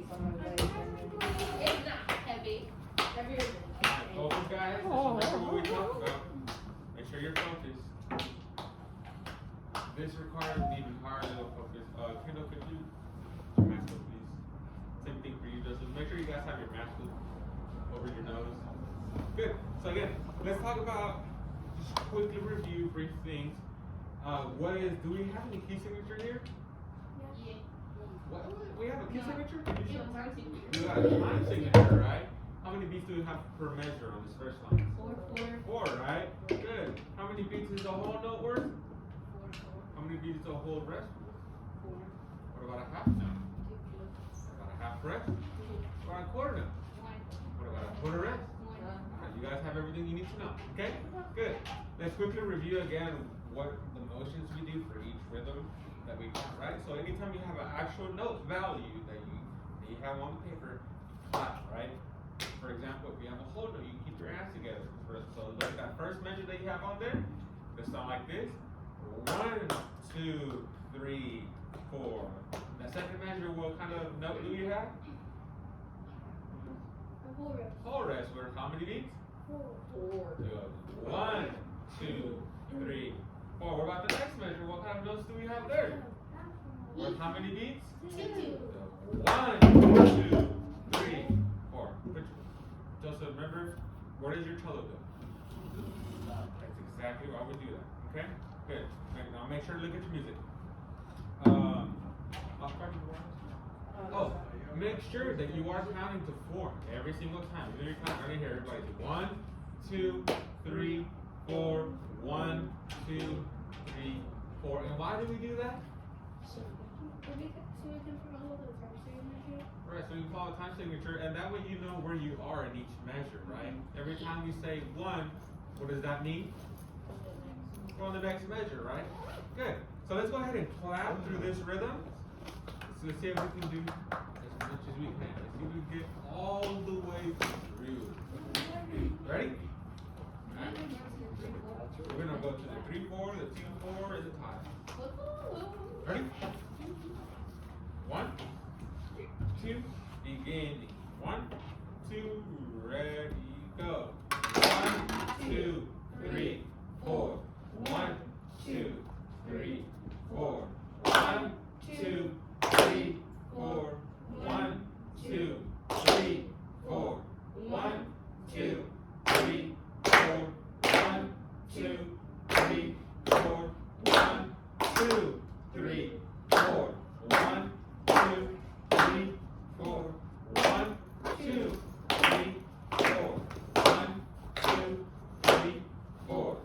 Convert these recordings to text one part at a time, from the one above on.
It's not heavy. Heavier than Focus, guys. This is what we talked about. Make sure you're focused. This requires an even higher level of focus. Kendall, could you your mask up, please? Same thing for you, Joseph. Make sure you guys have your mask over your nose. Good. So again, let's talk about, just quickly review brief things. Do we have any key signature here? Yeah. What? We have a key signature? You have a time signature. You got a time signature, right? How many beats do we have per measure on this first line? 4. 4, right? Good. How many beats is the whole note worth? 4. How many beats is the whole rest worth? 4. What about a half note? What about a half rest? What about a quarter note? 1. What about a quarter rest? 1. Alright, you guys have everything you need to know. Okay? Good. Let's quickly review again what the motions we do for each rhythm that we got, right? So anytime you have an actual note value that you have on the paper, clap, right? For example, if you have a whole note, you keep your hands together. So look at that first measure that you have on there. It'll sound like this. 1, 2, 3, 4. The second measure, what kind of note do you have? Whole rest. Where how many beats? 4. Good. 1, 2, 3, 4. What about the next measure? What kind of notes do we have there? Where how many beats? 2. 1, 2, 3, 4. Joseph, remember, where does your cello go? That's exactly why we do that. Okay? Good. Now make sure to look at your music. Make sure that you are counting to 4 every single time. You're counting right here, everybody. 1, 2, 3, 4. 1, 2, 3, 4. And why do we do that? Right, so you follow time signature, and that way you know where you are in each measure, right? Every time you say 1, what does that mean? We're on the next measure, right? Good. So let's go ahead and clap through this rhythm. So let's see if we can do as much as we can. Let's see if we can get all the way through. Ready? Right. We're gonna go to the 3-4, the 2-4, and the tie. Ready? 1, 2, beginning. 1, 2, ready, go. 1, 2, 3, 4. 1, 2, 3, 4. 1, 2, 3, 4. 1, 2, 3, 4. 1, 2, 3, 4. 1, 2, 3, 4. 1, 2, 3, 4. 1, 2, 3, 4. 1, 2, 3, 4. 1, 2, 3, 4.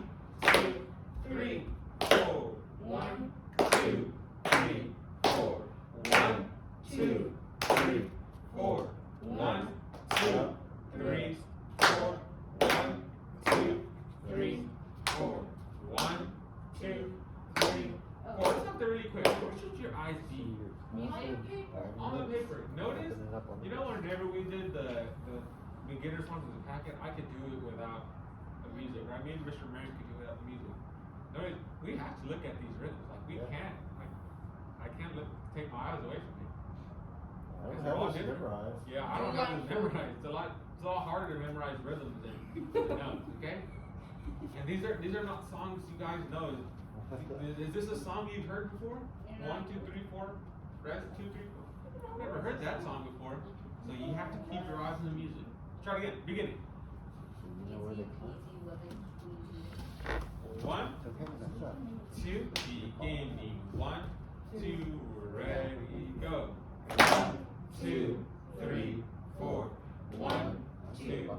1, 2, 3, 4. 1, 2, 3, 4. 1, 2, 3, 4. 1, 2, 3, 4. 1, 2, 3, 4. 1, 2, 3, 4. Let's stop there really quick. Where should your eyes be? On the paper. Notice, you know, whenever we did the beginner songs in the packet, I could do it without the music, right? Me and Mr. Marion could do it without the music. Notice, we have to look at these rhythms. Like, we can't. Like, I can't take my eyes away from it. They're all memorized. Yeah, I don't have to memorize. It's a lot harder to memorize rhythms than notes, okay? And these are not songs you guys know. Is this a song you've heard before? 1, 2, 3, 4. Rest, 2, 3, 4. I've never heard that song before. So you have to keep your eyes on the music. Try it again. Beginning. 1, 2, beginning. 1, 2, ready, go. 1, 2, 3, 4. 1, 2,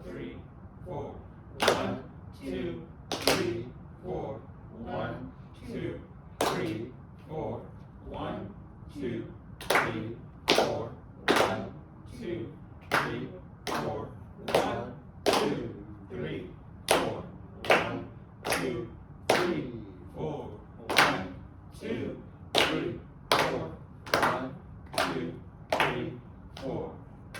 3, 4. 1, 2, 3, 4. 1, 2, 3, 4. 1, 2, 3, 4. 1, 2, 3, 4. 1, 2, 3, 4. 1, 2, 3, 4. 1, 2, 3, 4. 1, 2, 3, 4.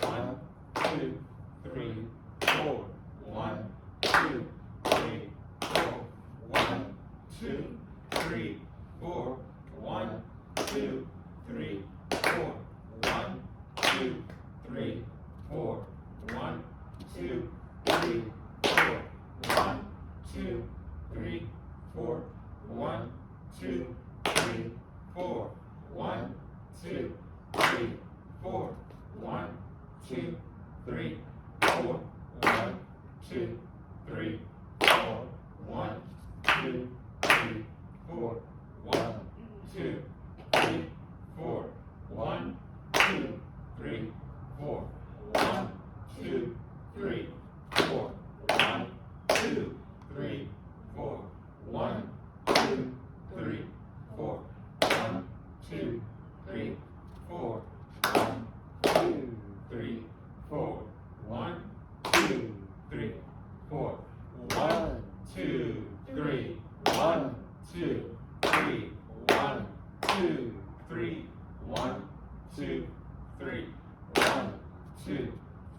1, 2, 3, 4. 1, 2, 3, 4. 1, 2, 3, 4. 1, 2, 3, 4. 1, 2, 3, 4. 1, 2, 3, 4. 1, 2, 3, 4. 1, 2, 3, 4. 1, 2, 3, 4. 1, 2, 3, 4. 1, 2, 3, 4. 1, 2, 3, 4. 1, 2, 3, 4. 1, 2, 3, 4. 1, 2, 3, 4. 1, 2, 3, 4. 1, 2, 3, 4. 1, 2, 3. 1, 2, 3. 1, 2, 3. 1, 2, 3. 1, 2,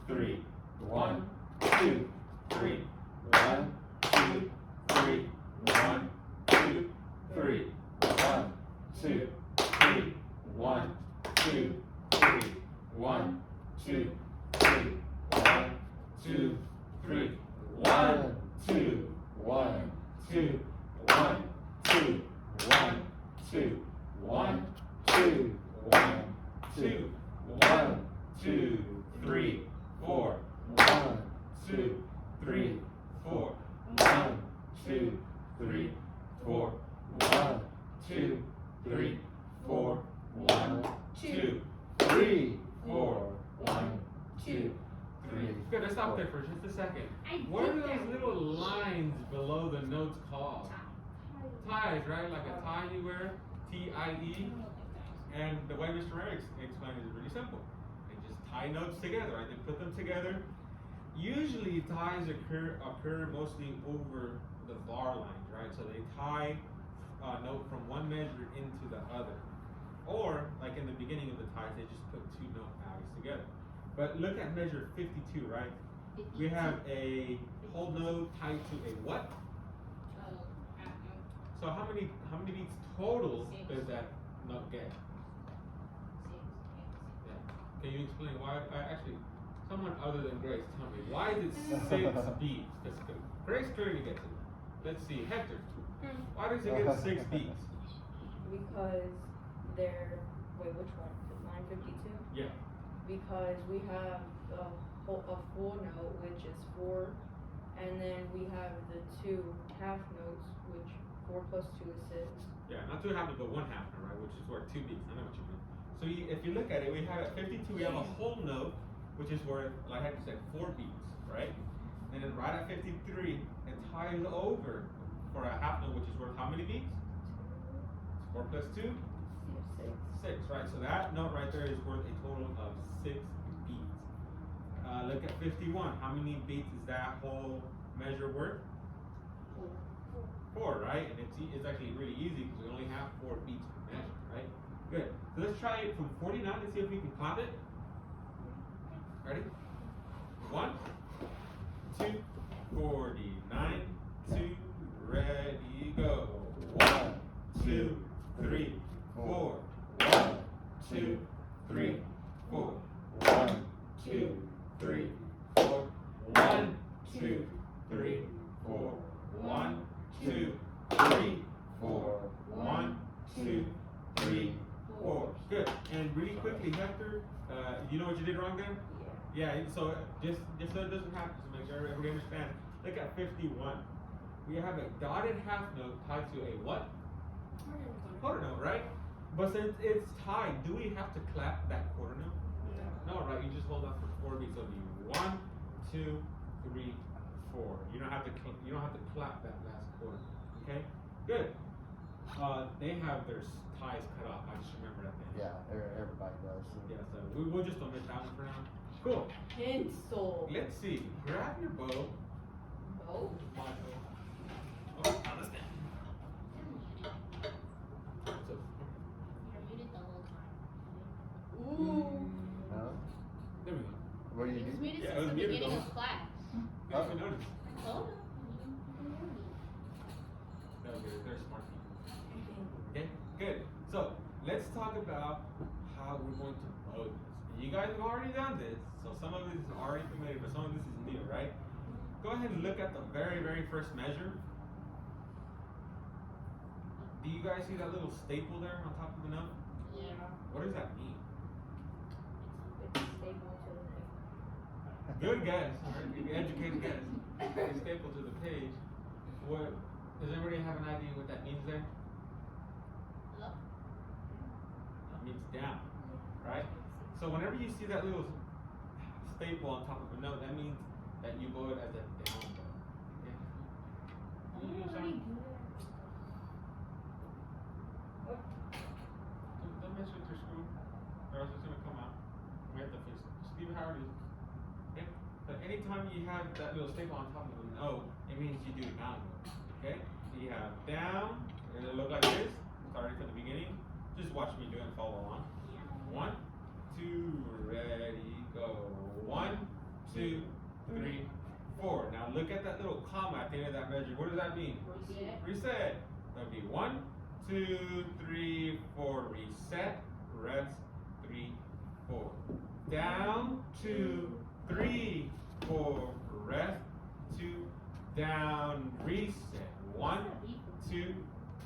3. 1, 2, 3. 1, 2, 3. 1, 2, 3. 1, 2, 3. 1, 2, 3. 1, 2, 3. 1, 2, 3. 1, 2, 1, 2, 1, 2, 1, 2, 1, 2, 1, 2, 1, 2, 3, 4. 1, 2, 3, 4. 1, 2, 3, 4. 1, 2, 3, 4. 1, 2, 3, 4. 1, 2, 3. Good, let's stop there for just a second. I What are think those that- little lines below the notes called? Ties, right? Like a tie you wear, T-I-E. And the way Mr. Merrick explained it is really simple. They just tie notes together, right? They put them together. Usually ties occur mostly over the bar lines, right? So they tie a note from one measure into the other. Or, like in the beginning of the ties, they just put two note values together. But look at measure 52, right? We have a whole note tied to a what? So how many beats total does that note get? Yeah. Can you explain why? Actually, someone other than Grace, tell me why is it 6 beats? Because Grace clearly gets it. Let's see, Hector. Why does it get 6 beats? Because they're, wait, which one? Line 52? Yeah. Because we have a full note, which is 4, and then we have the 2 half notes, which 4 plus 2 is 6. Yeah, not 2 half note, but 1 half note, right? Which is worth 2 beats. I know what you mean. So if you look at it, we have at 52, we have a whole note, which is worth, like Hector said, 4 beats, right? And then right at 53, it ties over for a half note, which is worth how many beats? 4 plus 2? 6, right? So that note right there is worth a total of 6 beats. Look at 51. How many beats is that whole measure worth? 4, right? And it's actually really easy because we only have 4 beats per measure, right? Good. So let's try it from 49 and see if we can clap it. Ready? 1, 2, 49, 2, ready, go. 1, 2, 3, 4. 1, 2, 3, 4. 1, 2, 3, 4. 1, 2, 3, 4. 1, 2, 3, 4. 1, 2, 3, 4. Good. And really quickly, Hector, you know what you did wrong there? Yeah. So just so it doesn't happen, to make sure everybody understands. Look at 51. We have a dotted half note tied to a what? Quarter note, right? But since it's tied, do we have to clap that quarter note? No, right? You just hold up for 4 beats. So it'll be 1, 2, 3, 4. You don't have to clap that last quarter. Okay? Good. They have their ties cut off. I just remember that. Yeah, everybody does. Yeah. So we'll just omit that one for now. Cool. Pencil. Let's see. Grab your bow. Oh. My bow. Oh, understand. So, Ooh. No? there we go. What do you It's do? muted Yeah, it since was the muted beginning though. of class. Yes, we noticed. I told him. No, they're smart people. Okay, good. So let's talk about how we're going to bow this. You guys have already done this, so some of this is already familiar, but some of this is new, right? Go ahead and look at the very, very first measure. do you guys see that little staple there on top of the note? Yeah. What does that mean? It's stable to the thing. Good guess. Right? Educated guess. It's staple to the page. What? Does everybody have an idea what that means there? Up. That means down, right? So whenever you see that little staple on top of a note, that means that you blow it as a down bow. Okay? Do you use some? Don't mess with your screw, or else it's gonna come out. We have to fix it. Just leave it how it is. Okay? But anytime you have that little staple on top of a note, it means you do down bow. Okay? So you have down, and it'll look like this, starting from the beginning. Just watch me do it and follow along. 1, 2, ready, go. 1, 2, 3, 4. Now look at that little comma at the end of that measure. What does that mean? Reset. Reset. That'll be 1, 2, 3, 4. Reset. Rest. 3, 4. Down. 2, 3, 4. Rest. 2. Down. Reset. 1, 2,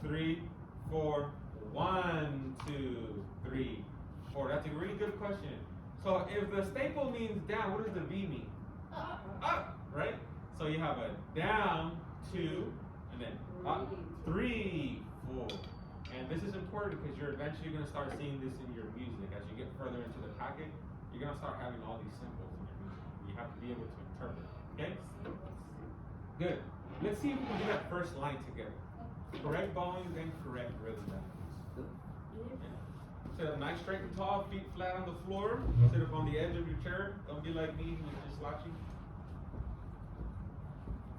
3, 4. 1, 2, 3, 4. That's a really good question. So if the staple means down, what does the V mean? Up. Up, right? So you have a down, 2, and then up, 3, 4. And this is important because you're eventually going to start seeing this in your music. As you get further into the packet, you're going to start having all these symbols in your music. You have to be able to interpret, okay? Good. Let's see if we can do that first line together. Correct bowing, then correct rhythm. Sit up nice, straight and tall, feet flat on the floor. Sit up on the edge of your chair. Don't be like me who's just slouching.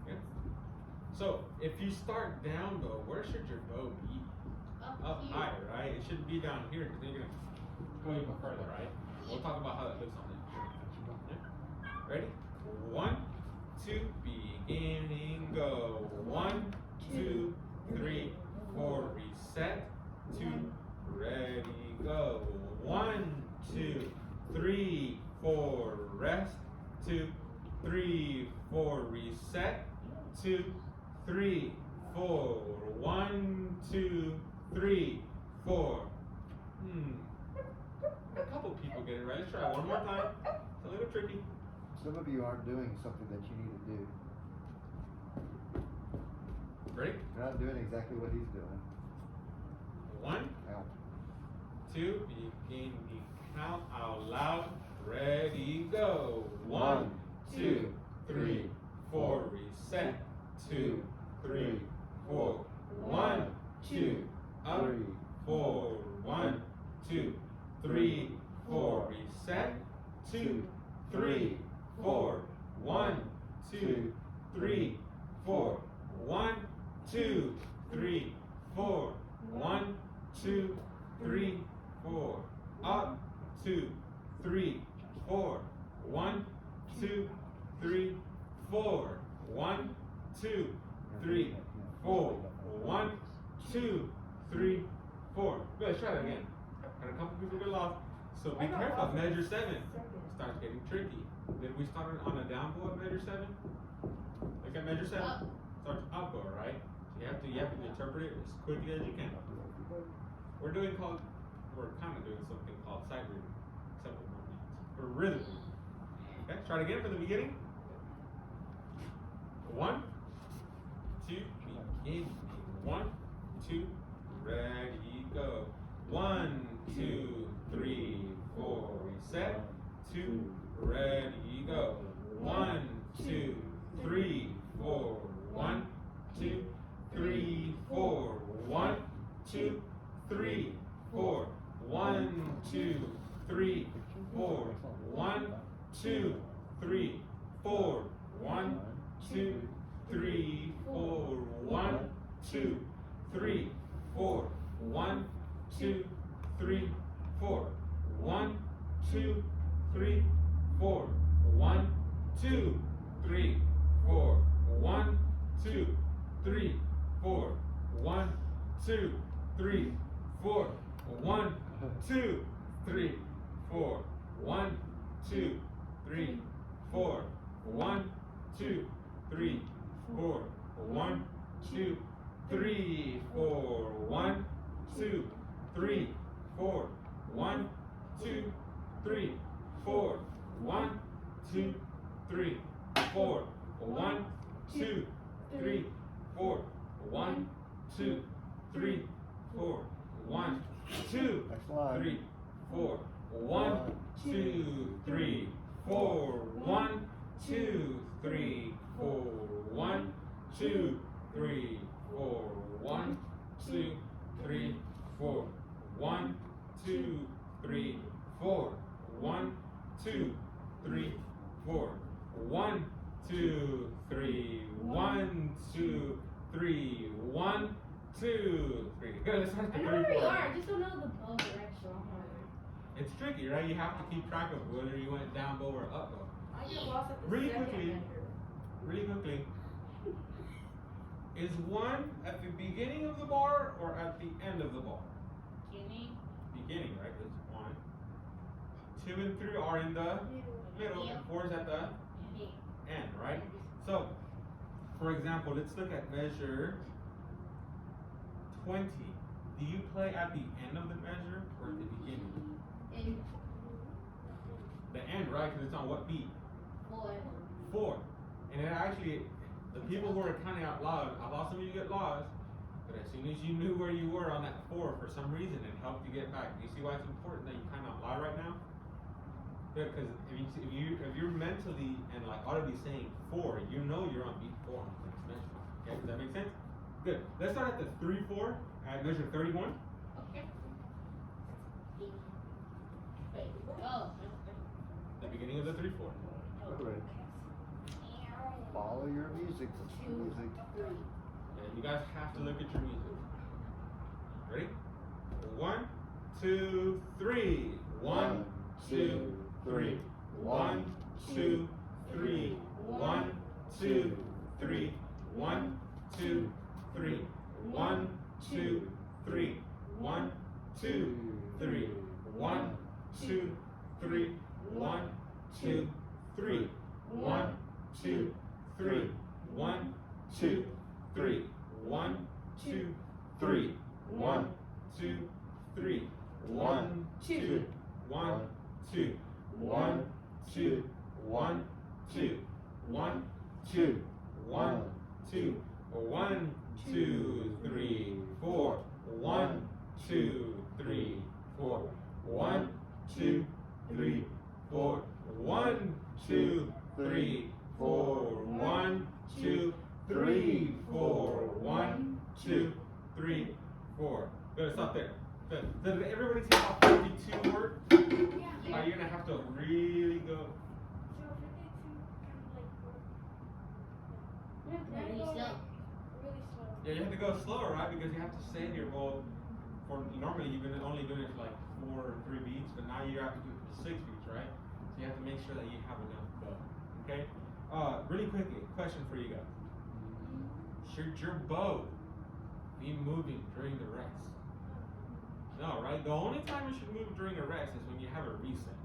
Okay. So if you start down though, where should your bow be? Up Here. higher, right? It shouldn't be down here because then you're gonna go even further, right? We'll talk about how that looks on it. Yeah. Ready? 1, 2, beginning, go. 1, 2, 3, 4, reset. 2, ready, go. 1, 2, 3, 4, rest. 2, 3, 4, reset. 2, 3, 4. 1, 2, 3, 4. A couple people get it right. Let's try it one more time. It's a little tricky. Some of you aren't doing something that you need to do. Ready? You're not doing exactly what he's doing. 1, Now, 2, begin, count out loud. Ready, go. 1, 2, 3, 4, reset. 2, 3, 4. 1, 2, up, 4. 1, 2, 3, 4, reset. 2, 3, 4. 1, 2, 3, 4. 1, 2, 3, 4. 1, 2, 3, 4. Up, 2, 3, 4. 1, 2, 3, 4. 1, 2, 3, 4. 1, 2, 3, 4. Good, let's try that again. Got a couple people get lost. So be careful. Measure 7 starts getting tricky. Did we start on a down bow at measure 7? Look at measure 7. Up. Starts up bow, right? So you have to interpret it as quickly as you can. We're kind of doing something called sight reading, except with more beats. Or rhythm. Okay, try it again from the beginning. 1, 2, begin. 1, 2, ready, go. 1, 2, 3, 4, reset. 2, ready, go. 1, 2, 3, 4. 1, 2, 3, 4. 1, 2, 3, 4. 1, 2, 3, 4. 1, 2, 3, 4. 1, 2, 3, 4. 1, 2, 3, 4. 1, 2, 3, 4. 1, 2, 3, 4. 1, 2, 3, 4. 1, 2, 3, 4. 1, 2, 3, 4. 1, 2, 3, 4. 1, 2, 3, 4. 1, 2, 3, 4. 1, 2, 3, 4. 1, 2, 3, 4. 1, 2, 3, 4. 1, 2, 3, 4. 1, 2, 3, 4. 1, 2, 3, 4. 1, 2, Next line. 3, 4. 1, 2, 3, 4. 1, 2, 3, 4. 1, 2, 3, 4. 1, 2, 3, 4. 1, 2, 3, 4. 1, 2, 3, 4. 1, 2, 3. 1, 2, 3. 1, 2, 3. Good, let's start I the know 3, where you 4. are, I just don't know the bow direction. It's tricky, right? You have to keep track of whether you went down bow or up bow. I get lost at the Really second quickly. measure. Really quickly. Is 1 at the beginning of the bar or at the end of the bar? Beginning, right? That's 1. 2 and 3 are in the middle, and 4 is at the end, right? So, for example, let's look at measure 20. Do you play at the end of the measure or at the beginning? The end, right? Because it's on what beat? 4. And it actually, the people who are counting out loud, I thought some of you get lost, but as soon as you knew where you were on that 4, for some reason, it helped you get back. You see why it's important that you count out loud right now? Good, because if you're mentally and like audibly saying 4, you know you're on beat 4 on the next measure. Okay, does that make sense? Good. Let's start at the 3/4 at measure 31. Okay. Oh. The beginning of the 3/4. Correct. Follow your music. Music. And you guys have to look at your music. Ready? 1, 2, 3. 1, 2, 3. 1, 2, 3. 1, 2, 3. 1, 2, 3. 1, 2, 3. 1, 2, 3. 1, 2, 3. 1, 2, 3. 1, 2, 3. 1, 2, 3. 1, 2, 3. 1, 2, 3. 1, 2, 1, 2. 1, 2, 1, 2. 1, 2, 1, 2. 1, 2, 3, 4. 1, 2, 3, 4. 1, 2, 3, 4. 1, 2, 3, 4. 1, 2, 3, 4. 1, 2, 3, 4. Good, stop there. Good. Does everybody see how 52 work? How you're gonna have to really go. Really slow. Yeah, you have to go slower, right? Because you have to say your bow. For normally you've been only doing it for like 4 or 3 beats, but now you have to do it for 6 beats, right? So you have to make sure that you have enough bow. Okay? Really quickly, question for you guys. Should your bow be moving during the rest? No, right? The only time you should move during a rest is when you have a reset.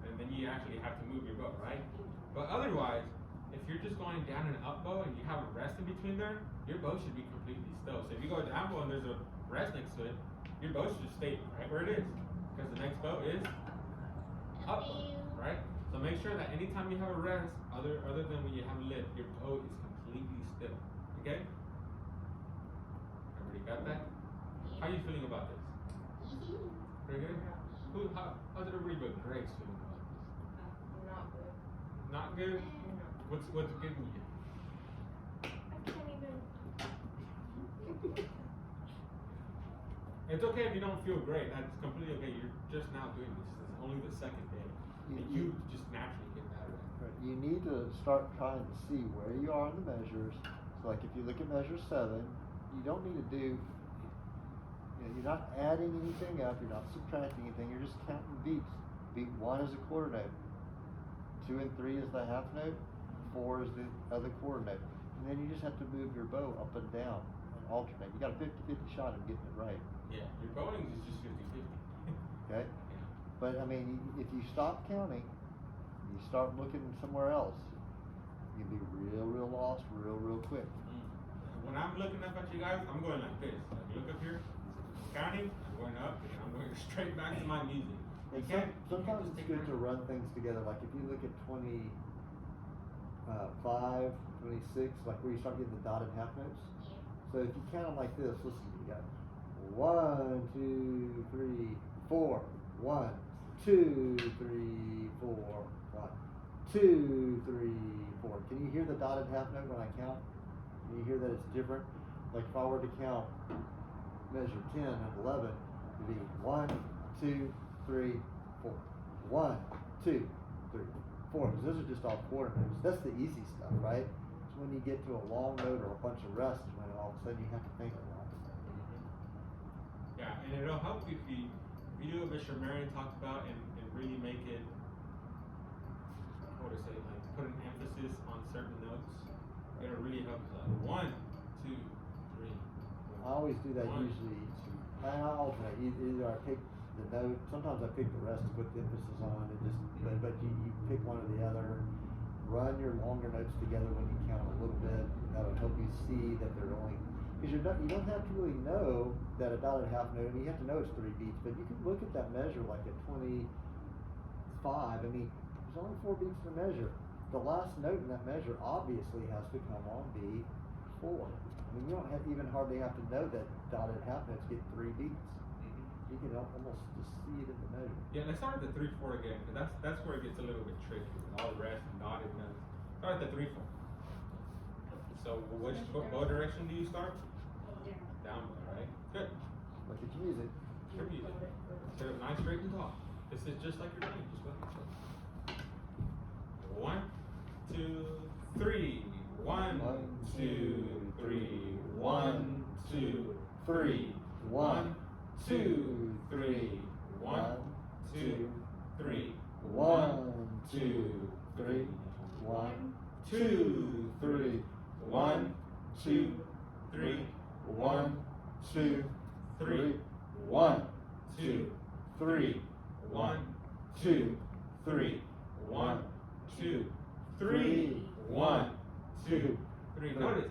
And then you actually have to move your bow, right? But otherwise, if you're just going down and up bow and you have a rest in between there, your bow should be completely still. So if you go down bow and there's a rest next to it, your bow should just stay right where it is. Because the next bow is up bow, right? So make sure that anytime you have a rest, other than when you have a lift, your bow is completely still. Okay? Everybody got that? How are you feeling about this? Pretty good? How's everybody but Greg's feeling about this? Not good. Not good? What's giving you? I can't even. It's okay if you don't feel great. That's completely okay. You're just now doing this. This is only the second day. And you just naturally get better at it. Right. You need to start trying to see where you are in the measures. So like if you look at measure 7, you don't need to do, you're not adding anything up, you're not subtracting anything, you're just counting beats. Beat 1 is a quarter note, 2 and 3 is the half note, 4 is the other quarter note. And then you just have to move your bow up and down and alternate. You got a 50-50 shot of getting it right. Yeah, your bowing is just 50-50. Okay? But I mean, if you stop counting, you start looking somewhere else, you'll be real lost real quick. when I'm looking up at you guys, I'm going like this. Like, look up here, counting, I'm going up, and I'm going straight back to my music. And You can't, sometimes you it's can't good just to run things together. Like if you look at 25, 26, like where you start getting the dotted half notes. So if you count them like this, listen, you got 1, 2, 3, 4. 1, 2, 3, 4. 1, 2, 3, 4. Can you hear the dotted half note when I count? Can you hear that it's different? Like if I were to count measure 10 and 11, it'd be 1, 2, 3, 4. 1, 2, 3, 4. Because those are just all quarter notes. That's the easy stuff, right? It's when you get to a long note or a bunch of rest when all of a sudden you have to think a lot. Yeah, and it'll help if you do what Mr. Marion talked about and really make it, what to say, like put an emphasis on certain notes. It'll really help us out. 1, 2, 3. I always do that One. usually. I alternate. Either I pick the note, sometimes I pick the rest to put the emphasis on, and just, but you pick one or the other. Run your longer notes together when you count a little bit. That'll help you see that they're only, because you don't have to really know that a dotted half note, I mean, you have to know it's 3 beats, but you can look at that measure like at 25. I mean, there's only 4 beats in the measure. The last note in that measure obviously has to come on beat 4. I mean, you don't even hardly have to know that dotted half notes get 3 beats. You can almost just see it in the measure. Yeah, let's start at the 3/4 again, because that's where it gets a little bit tricky with all the rest and dotted notes. Start at the 3/4. So what direction do you start? Down, right? Good. Look at your music. Your music. Set up nice, straight, and tall. This is just like your name. Just like it. 1, 2, 3. 1, 2, 3. 1, 2, 3. 1, 2, 3. 1, 2, 3. 1, 2, 3. 1, 2, 3. 1, 2, 3. 1, 2, 3. 1, 2, 3. 1, 2, 3. 1, 2, 3. 1, 2, 3. Notice.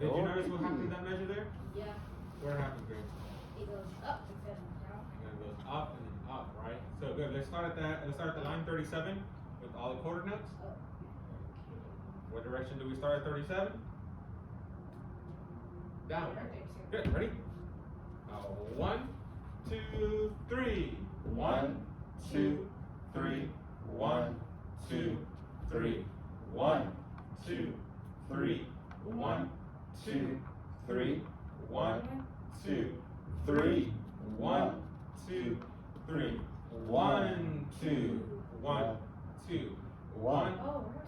Did you notice what happened in that measure there? Yeah. What happened, Greg? It goes up instead of down. And it goes up and then up, right? So good. Let's start at line 37 with all the quarter notes. Oh. What direction do we start at 37? Down. Good. Ready? 1, 2, 3. 1, 2, 3. 1, 2, 3. 1, 2, 3. 1, 2, 3. 1, 2, 3. 1, 2, 3. 1, 2, 1, 2. 1,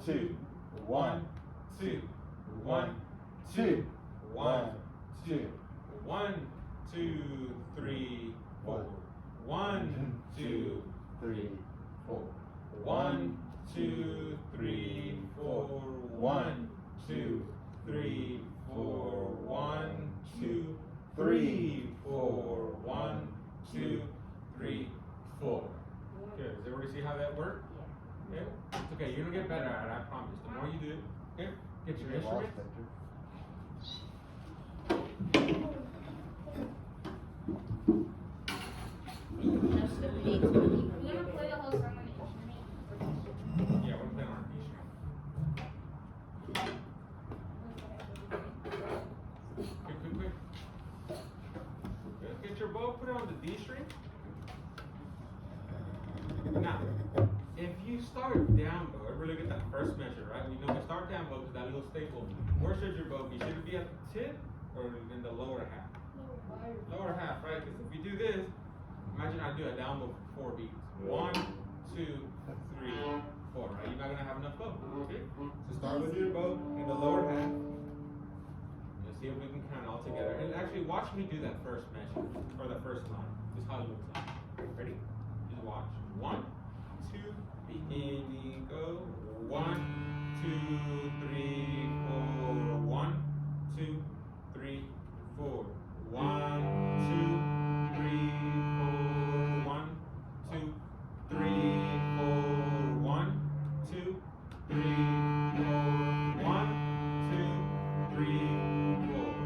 2, 1, 2. 1, 2, 1, 2. 1, 2, 3, 4. 1, 2, 3, 4. 1, 2, 3, 4. 1, 2, 3, 4. 1, 2, 3, 4. 1, 2, 3, 4. Good. Does everybody see how that worked? Yeah. Okay. It's okay. You're gonna get better at it. I promise. The more you do, okay. Get your Get lost, instruments. Victor. That's the beat. We're gonna play the whole song on the instrument. Yeah, we're playing on a D string. Quick. Good. Get your bow, put it on the D string. Now, if you start down bow, everybody look at that first measure, right? We know we start down bow because that little staple. Where should your bow be? Should it be at the tip or in the lower half? Lower half, right? Because if you do this, imagine I do a down bow for 4 beats. 1, 2, 3, 4, right? You're not gonna have enough bow. Okay? So start with your bow in the lower half. Let's see if we can count it all together. And actually watch me do that first measure, or the first line. This is how it looks like. Ready? Just watch. 1, 2, beginning, go. 1, 2, 3, 4. 1, 2, 3, 4. 1, 2, 3, 4. 1, 2, 3, 4. 1, 2, 3, 4. 1, 2, 3, 4.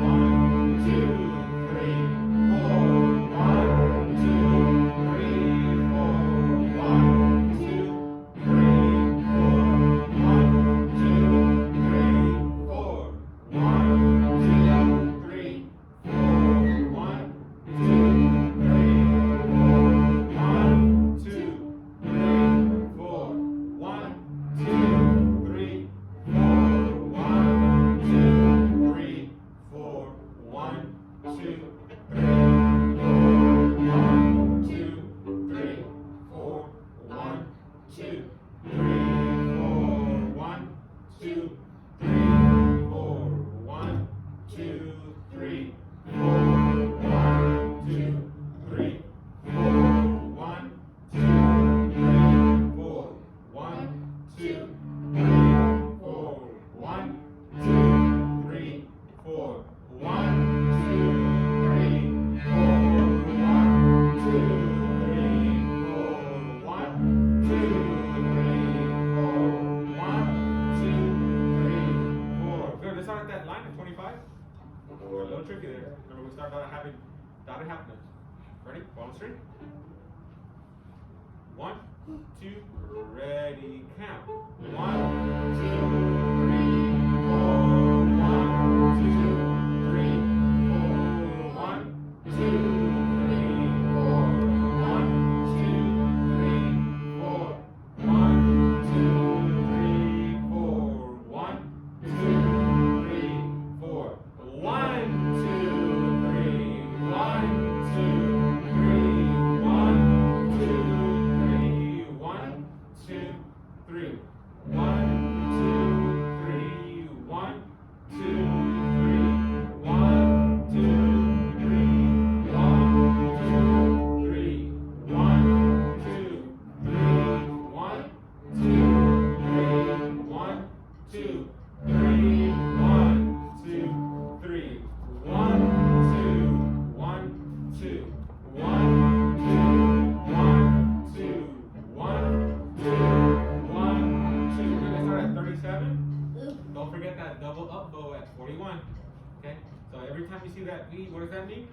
1, 2, 3, 4. 1, 2, 3, 4. 1, 2, A little tricky there. Remember, we started out having dotted half notes. Ready? Bottom string. 1, 2, ready, count. 1, 2, 3, 4. 1, 2, 3, 4. 1, 2, 3, 4. 1, 2, 3, 4. 1, 2, 3, 4. 1, 2, 3, 4. 1, 2, 3. 1, 2, 3. 1, 2, 3. 1, 2, 3. 1, 2, 3. 1, 2, 3. 1, 2, 3. 1, 2, 3. 1, 2, 3. 1, 2, 3. 1, 2, 3. 1, 2, 3. 1, 2, 1, 2. 1, 2, 1, 2. 1, 2, 1, 2. We're gonna start at 37. Don't forget that double up bow at 41. Okay? So every time you see that V, what does that mean?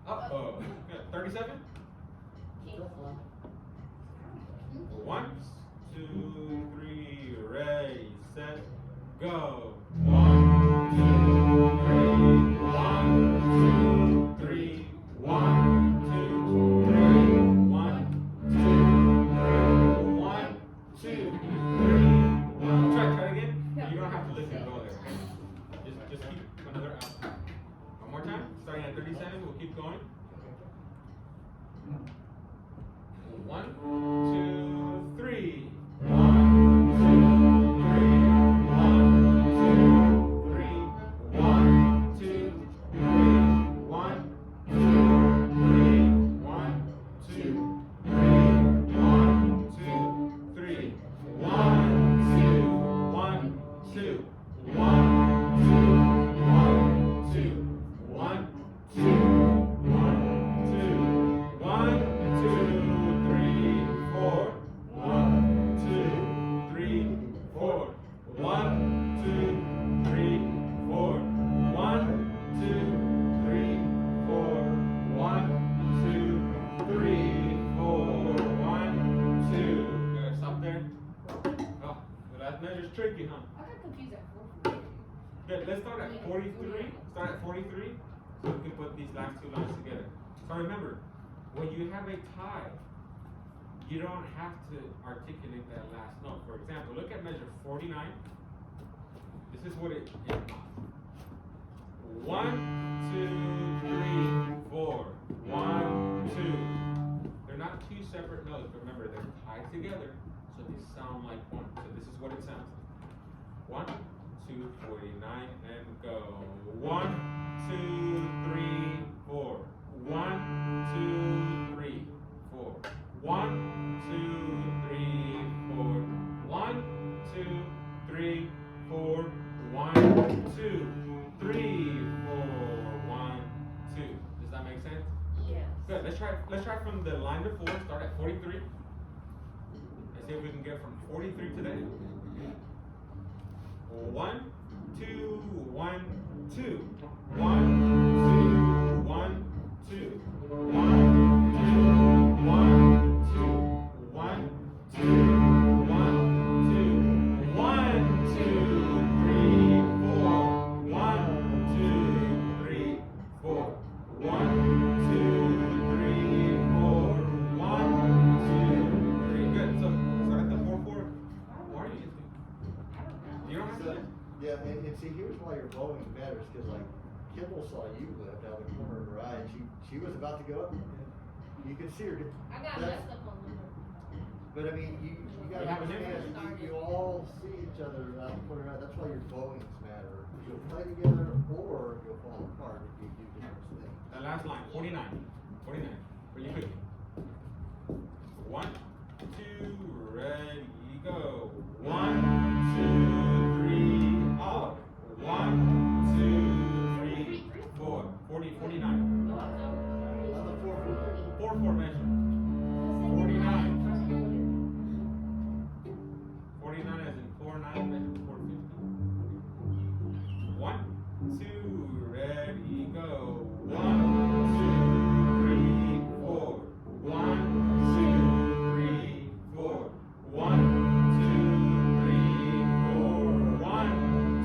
Up bow. Good. 37. 1, 2, 3, ready, set, go. 1, 2, 3. 1, 2, 3. 1, 2, 3. 1, 2, 3. 1, 2, 3. Try it again. You don't have to listen to all there. Okay? Just keep another out. One more time. Starting at 37, we'll keep going. 1, 2, 3. 1, 2, 3. 1, 2, 3. 1, 2, 3. 1, 2, 3. 1, 2, 3. 1, 2, 3. 1, 2, 1, 2. 1, 2, 1, 2. 1, 2, 1, 2. 1, 2, 3, 4. 1, 2, 3, 4. 1, 2, 3, 4. 1, 2, 3, 4. 1, 2, 3, 4. 1, 2. Good. Stop there. Oh, the last measure's tricky, huh? I got confused at 4. Good. Let's start at 43. Start at 43 so we can put these last two lines together. So remember, when you have a tie, you don't have to articulate that last note. For example, look at measure 49. This is what it is. 1, 2, 3, 4. 1, 2. They're not two separate notes, but remember they're tied together, so they sound like one. So this is what it sounds like. 1, 2, 49, and go. 1, 2, 3, 4. 1, 2, 3, 4. 1, 2, 3, 4. 1, 2, 3, 4. 1, 2, 3, 4. 1, 2. Does that make sense? Yes. Good. Let's try from the line before. Start at 43. Let's see if we can get from 43 to the end. 1, 2, 1, 2. 1, 2, 1, 2. 1, 2, 1, 2. 1, 2, 1, 2. 1, 2, 3, 4. 1, 2, 3, 4. 1, 2, 3, 4. 1, 2, 3. Good. So start at the 4, 4. Why are you? You don't have to. Yeah, and see, here's why your bowing matters, because like Kimball saw you lift out of the corner of her eye, and she was about to go up. You could see her. I got messed up on the. But I mean, you gotta Yeah, but understand, you all see each other out the corner of your eye. That's why your bowings matter. You'll play together, or you'll fall apart if you do different things. The last line, 49. 49. Really quick. 1, 2, ready, go. 1, 2, 3, up. 1, 2, 3, 4. 40, 49. On the 4-4. 4, 4 measure. 49. 49 as in 4, 9 measure 450. 1, 2, ready, go. 1, 2, 3, 4. 1, 2, 3, 4. 1, 2, 3, 4. 1,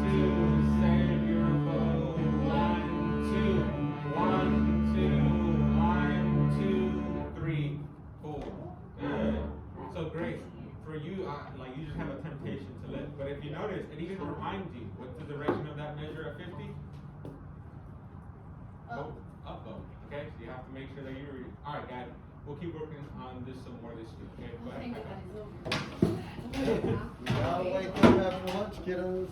2, save your bow. 1, 2, 1, 2, 1, 2, 3, 4. Good. So Grace, for you, like you just have a temptation to lift. But if you notice, it even reminds you what's the direction of that measure of 50? Up. Up, up. Okay, so you have to make sure that you're reading. All right, guys, we'll keep working on this some more this week. Okay, go ahead. You gotta wake up after lunch, kiddos.